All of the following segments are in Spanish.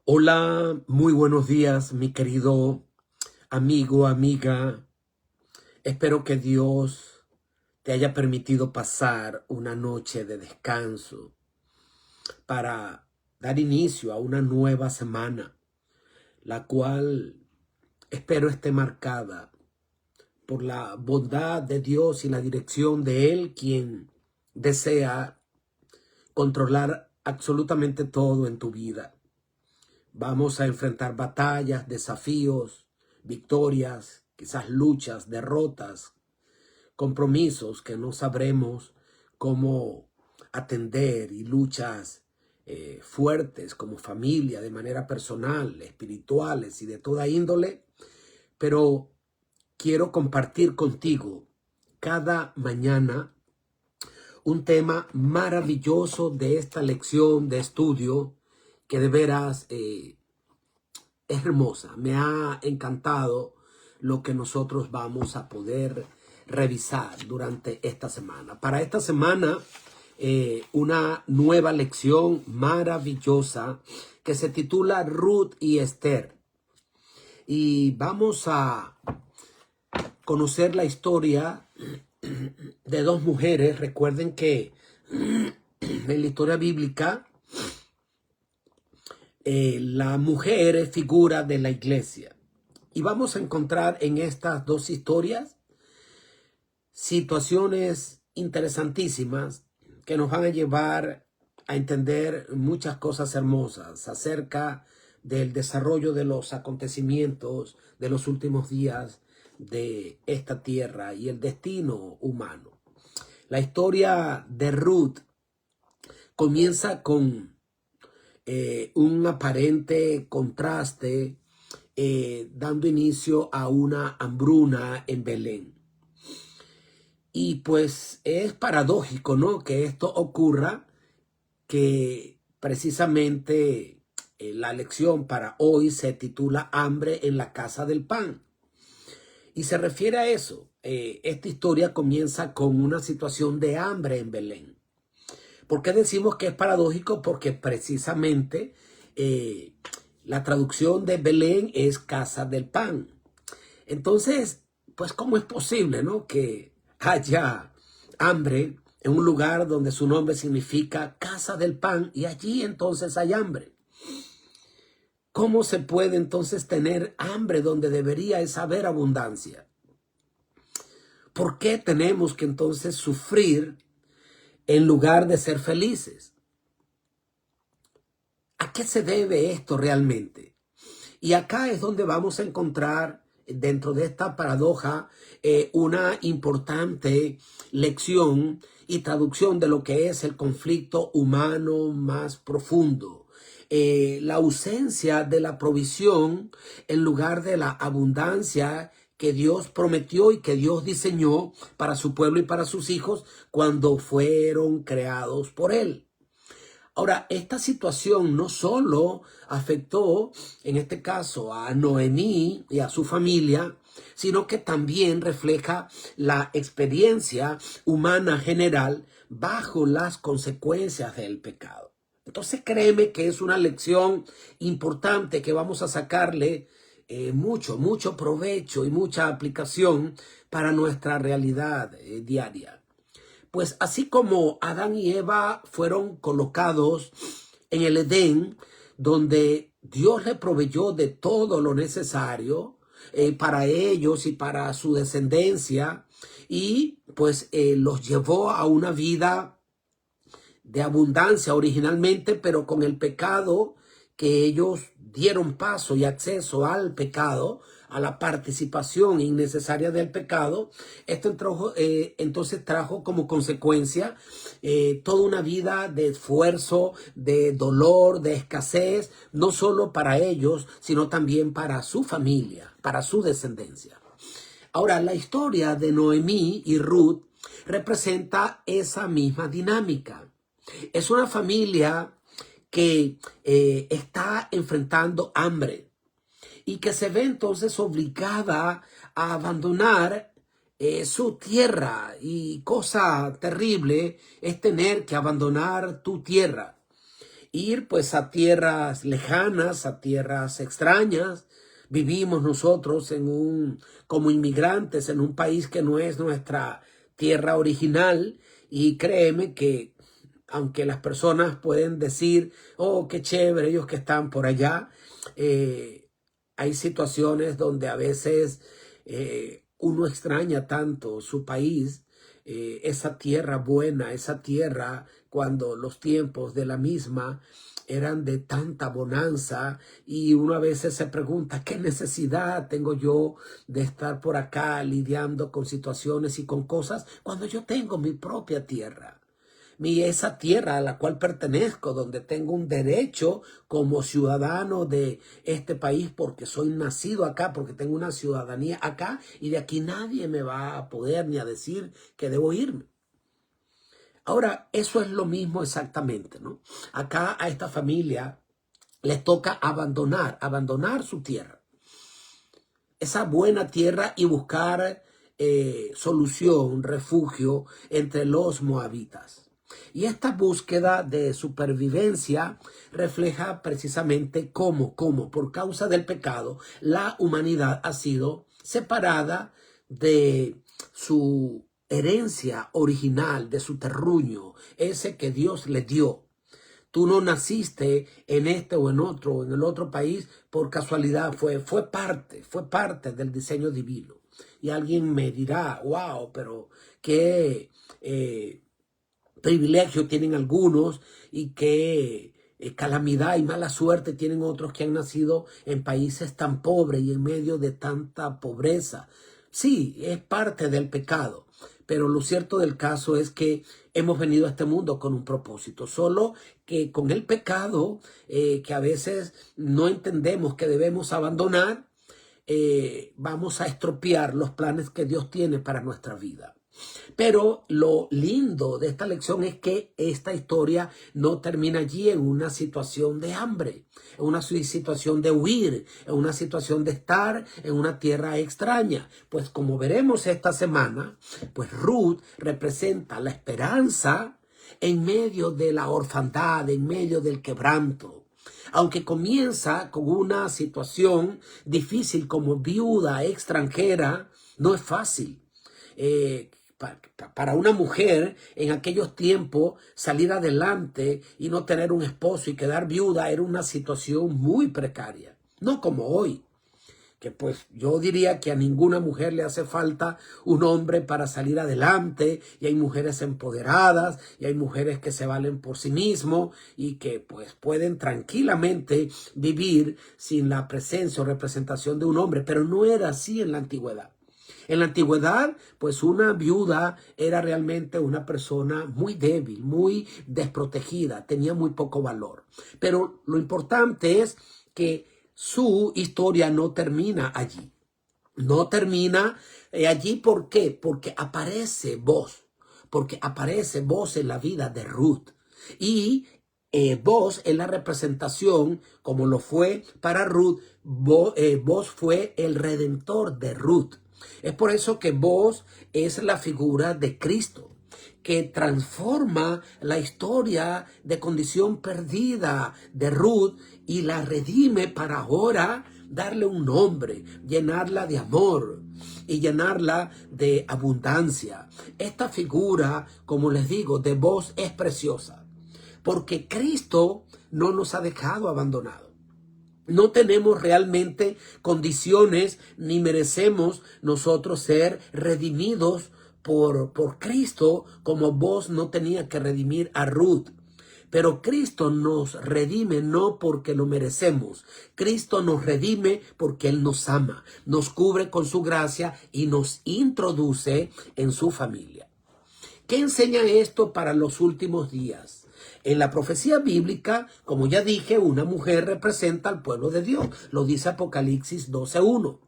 Hola, muy buenos días, mi querido amigo, amiga. Espero que Dios te haya permitido pasar una noche de descanso para dar inicio a una nueva semana, la cual espero esté marcada por la bondad de Dios y la dirección de Él, quien desea controlar absolutamente todo en tu vida. Vamos a enfrentar batallas, desafíos, victorias, quizás luchas, derrotas, compromisos que no sabremos cómo atender y luchas fuertes como familia, de manera personal, espirituales y de toda índole. Pero quiero compartir contigo cada mañana un tema maravilloso de esta lección de estudio que de veras es hermosa. Me ha encantado lo que nosotros vamos a poder revisar durante esta semana. Para esta semana, una nueva lección maravillosa que se titula Ruth y Esther. Y vamos a conocer la historia de dos mujeres. Recuerden que en la historia bíblica, la mujer es figura de la iglesia. Y vamos a encontrar en estas dos historias situaciones interesantísimas que nos van a llevar a entender muchas cosas hermosas acerca del desarrollo de los acontecimientos de los últimos días de esta tierra y el destino humano. La historia de Ruth comienza con un aparente contraste, dando inicio a una hambruna en Belén. Y pues es paradójico, ¿no?, que esto ocurra, que precisamente la lección para hoy se titula Hambre en la casa del pan. Y se refiere a eso. Esta historia comienza con una situación de hambre en Belén. ¿Por qué decimos que es paradójico? Porque precisamente la traducción de Belén es casa del pan. Entonces, pues, ¿cómo es posible, no, que haya hambre en un lugar donde su nombre significa casa del pan y allí entonces hay hambre? ¿Cómo se puede entonces tener hambre donde debería haber abundancia? ¿Por qué tenemos que entonces sufrir en lugar de ser felices? ¿A qué se debe esto realmente? Y acá es donde vamos a encontrar dentro de esta paradoja una importante lección y traducción de lo que es el conflicto humano más profundo. La ausencia de la provisión en lugar de la abundancia que Dios prometió y que Dios diseñó para su pueblo y para sus hijos cuando fueron creados por Él. Ahora, esta situación no solo afectó, en este caso, a Noemí y a su familia, sino que también refleja la experiencia humana general bajo las consecuencias del pecado. Entonces, créeme que es una lección importante que vamos a sacarle mucho provecho y mucha aplicación para nuestra realidad diaria. Pues así como Adán y Eva fueron colocados en el Edén, donde Dios les proveyó de todo lo necesario para ellos y para su descendencia, y pues los llevó a una vida de abundancia originalmente, pero con el pecado que ellos dieron paso y acceso al pecado, a la participación innecesaria del pecado, esto entonces trajo como consecuencia toda una vida de esfuerzo, de dolor, de escasez, no solo para ellos, sino también para su familia, para su descendencia. Ahora, la historia de Noemí y Ruth representa esa misma dinámica. Es una familia que está enfrentando hambre y que se ve entonces obligada a abandonar su tierra. Y cosa terrible es tener que abandonar tu tierra. ir pues a tierras lejanas, a tierras extrañas. Vivimos nosotros como inmigrantes en un país que no es nuestra tierra original, y créeme que aunque las personas pueden decir, oh, qué chévere ellos que están por allá, hay situaciones donde a veces uno extraña tanto su país, esa tierra buena, esa tierra cuando los tiempos de la misma eran de tanta bonanza, y uno a veces se pregunta, ¿qué necesidad tengo yo de estar por acá lidiando con situaciones y con cosas cuando yo tengo mi propia tierra? Esa tierra a la cual pertenezco, donde tengo un derecho como ciudadano de este país, porque soy nacido acá, porque tengo una ciudadanía acá, y de aquí nadie me va a poder ni a decir que debo irme. Ahora, eso es lo mismo exactamente, ¿no? Acá a esta familia les toca abandonar su tierra, esa buena tierra, y buscar solución, refugio entre los moabitas. Y esta búsqueda de supervivencia refleja precisamente cómo por causa del pecado, la humanidad ha sido separada de su herencia original, de su terruño, ese que Dios le dio. Tú no naciste en este o en el otro país por casualidad, fue parte del diseño divino. Y alguien me dirá, wow, pero qué privilegio tienen algunos, y qué calamidad y mala suerte tienen otros que han nacido en países tan pobres y en medio de tanta pobreza. Sí, es parte del pecado, pero lo cierto del caso es que hemos venido a este mundo con un propósito, solo que con el pecado que a veces no entendemos que debemos abandonar, vamos a estropear los planes que Dios tiene para nuestra vida. Pero lo lindo de esta lección es que esta historia no termina allí, en una situación de hambre, en una situación de huir, en una situación de estar en una tierra extraña. Pues como veremos esta semana, pues Ruth representa la esperanza en medio de la orfandad, en medio del quebranto. Aunque comienza con una situación difícil como viuda extranjera, no es fácil. Para una mujer en aquellos tiempos, salir adelante y no tener un esposo y quedar viuda era una situación muy precaria. No como hoy, que pues yo diría que a ninguna mujer le hace falta un hombre para salir adelante, y hay mujeres empoderadas, y hay mujeres que se valen por sí mismos y que pues pueden tranquilamente vivir sin la presencia o representación de un hombre, pero no era así en la antigüedad. En la antigüedad, pues una viuda era realmente una persona muy débil, muy desprotegida, tenía muy poco valor. Pero lo importante es que su historia no termina allí. No termina allí, ¿por qué? Porque aparece Boaz en la vida de Ruth. Y Boaz es la representación, como lo fue para Ruth. Boaz fue el redentor de Ruth. Es por eso que Boaz es la figura de Cristo, que transforma la historia de condición perdida de Ruth y la redime para ahora darle un nombre, llenarla de amor y llenarla de abundancia. Esta figura, como les digo, de Boaz es preciosa, porque Cristo no nos ha dejado abandonados. No tenemos realmente condiciones ni merecemos nosotros ser redimidos por Cristo, como Boaz no tenía que redimir a Ruth. Pero Cristo nos redime no porque lo merecemos. Cristo nos redime porque Él nos ama, nos cubre con su gracia y nos introduce en su familia. ¿Qué enseña esto para los últimos días? En la profecía bíblica, como ya dije, una mujer representa al pueblo de Dios. Lo dice Apocalipsis 12:1.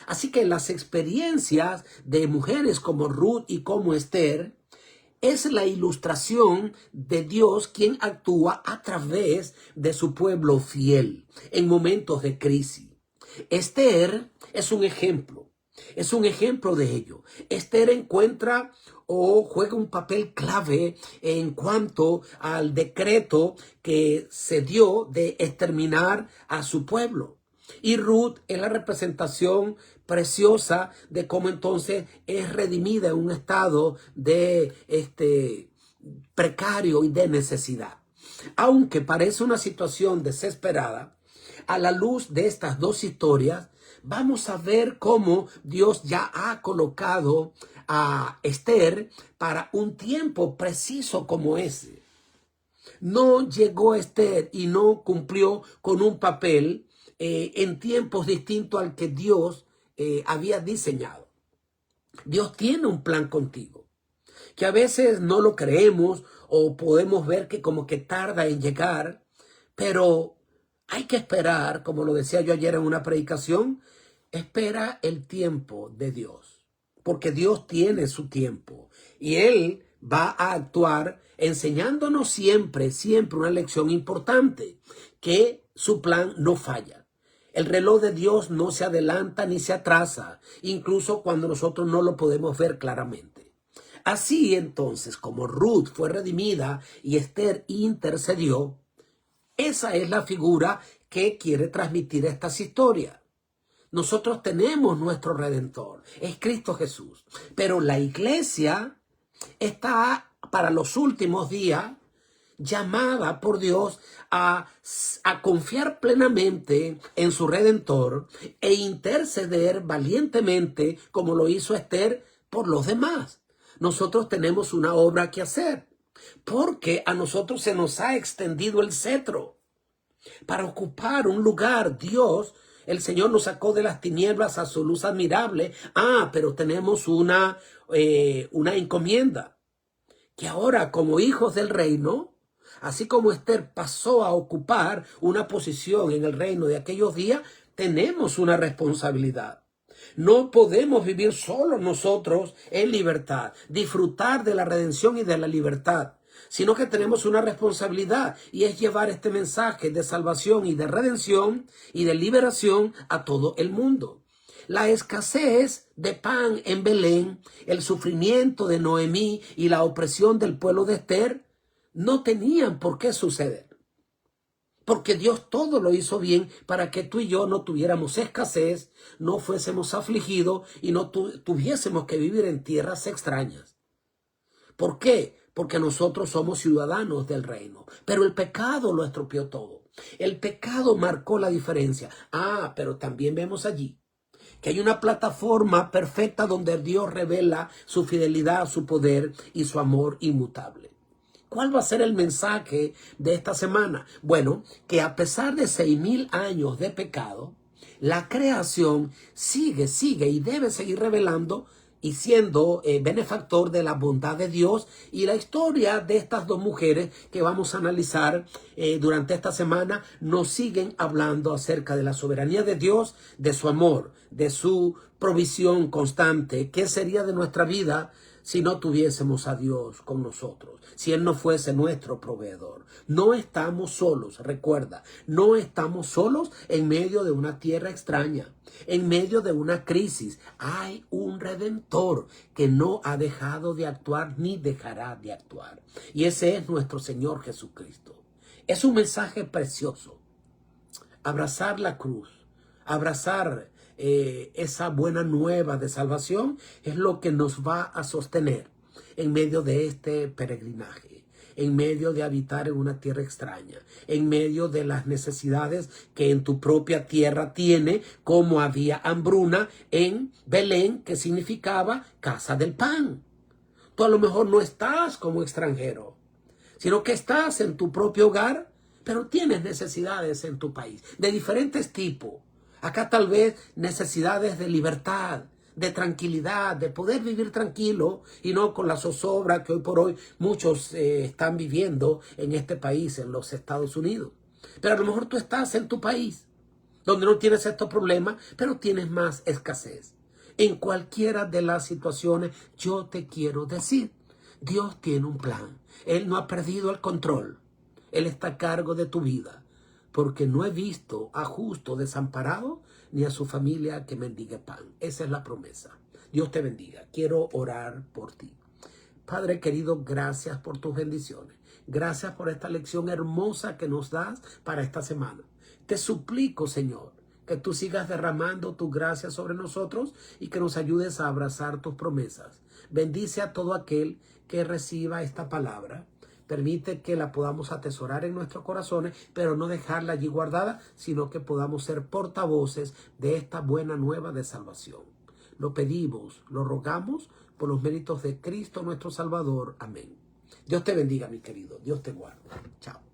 Así que las experiencias de mujeres como Ruth y como Esther es la ilustración de Dios, quien actúa a través de su pueblo fiel en momentos de crisis. Esther es un ejemplo. Es un ejemplo de ello. Esther encuentra o juega un papel clave en cuanto al decreto que se dio de exterminar a su pueblo. Y Ruth es la representación preciosa de cómo entonces es redimida en un estado de precario y de necesidad. Aunque parece una situación desesperada, a la luz de estas dos historias, vamos a ver cómo Dios ya ha colocado a Esther para un tiempo preciso como ese. No llegó Esther y no cumplió con un papel en tiempos distintos al que Dios había diseñado. Dios tiene un plan contigo, que a veces no lo creemos o podemos ver que como que tarda en llegar, pero hay que esperar, como lo decía yo ayer en una predicación, espera el tiempo de Dios, porque Dios tiene su tiempo y Él va a actuar enseñándonos siempre una lección importante, que su plan no falla. El reloj de Dios no se adelanta ni se atrasa, incluso cuando nosotros no lo podemos ver claramente. Así entonces, como Ruth fue redimida y Esther intercedió, esa es la figura que quiere transmitir estas historias. Nosotros tenemos nuestro Redentor, es Cristo Jesús, pero la iglesia está para los últimos días llamada por Dios a confiar plenamente en su Redentor e interceder valientemente como lo hizo Esther por los demás. Nosotros tenemos una obra que hacer, porque a nosotros se nos ha extendido el cetro para ocupar un lugar. Dios, el Señor, nos sacó de las tinieblas a su luz admirable. Pero tenemos una encomienda, que ahora como hijos del reino, así como Esther pasó a ocupar una posición en el reino de aquellos días, tenemos una responsabilidad. No podemos vivir solo nosotros en libertad, disfrutar de la redención y de la libertad, sino que tenemos una responsabilidad, y es llevar este mensaje de salvación y de redención y de liberación a todo el mundo. La escasez de pan en Belén, el sufrimiento de Noemí y la opresión del pueblo de Esther no tenían por qué suceder, porque Dios todo lo hizo bien para que tú y yo no tuviéramos escasez, no fuésemos afligidos y no tuviésemos que vivir en tierras extrañas. ¿Por qué? Porque nosotros somos ciudadanos del reino, pero el pecado lo estropeó todo. El pecado marcó la diferencia. Pero también vemos allí que hay una plataforma perfecta donde Dios revela su fidelidad, su poder y su amor inmutable. ¿Cuál va a ser el mensaje de esta semana? Bueno, que a pesar de 6,000 años de pecado, la creación sigue y debe seguir revelando y siendo benefactor de la bondad de Dios. Y la historia de estas dos mujeres que vamos a analizar durante esta semana nos siguen hablando acerca de la soberanía de Dios, de su amor, de su provisión constante. ¿Qué sería de nuestra vida si no tuviésemos a Dios con nosotros? Si Él no fuese nuestro proveedor. No estamos solos, recuerda, no estamos solos en medio de una tierra extraña, en medio de una crisis. Hay un Redentor que no ha dejado de actuar ni dejará de actuar. Y ese es nuestro Señor Jesucristo. Es un mensaje precioso. Abrazar la cruz, abrazar esa buena nueva de salvación es lo que nos va a sostener en medio de este peregrinaje, en medio de habitar en una tierra extraña, en medio de las necesidades que en tu propia tierra tiene, como había hambruna en Belén, que significaba casa del pan. Tú a lo mejor no estás como extranjero, sino que estás en tu propio hogar, pero tienes necesidades en tu país de diferentes tipos. Acá tal vez necesidades de libertad, de tranquilidad, de poder vivir tranquilo y no con la zozobra que hoy por hoy muchos están viviendo en este país, en los Estados Unidos. Pero a lo mejor tú estás en tu país donde no tienes estos problemas, pero tienes más escasez. En cualquiera de las situaciones, yo te quiero decir, Dios tiene un plan. Él no ha perdido el control. Él está a cargo de tu vida. porque no he visto a justo desamparado ni a su familia que mendigue pan. Esa es la promesa. Dios te bendiga. Quiero orar por ti. Padre querido, gracias por tus bendiciones. Gracias por esta lección hermosa que nos das para esta semana. Te suplico, Señor, que tú sigas derramando tu gracia sobre nosotros y que nos ayudes a abrazar tus promesas. Bendice a todo aquel que reciba esta palabra. Permite que la podamos atesorar en nuestros corazones, pero no dejarla allí guardada, sino que podamos ser portavoces de esta buena nueva de salvación. Lo pedimos, lo rogamos por los méritos de Cristo nuestro Salvador. Amén. Dios te bendiga, mi querido. Dios te guarde. Chao.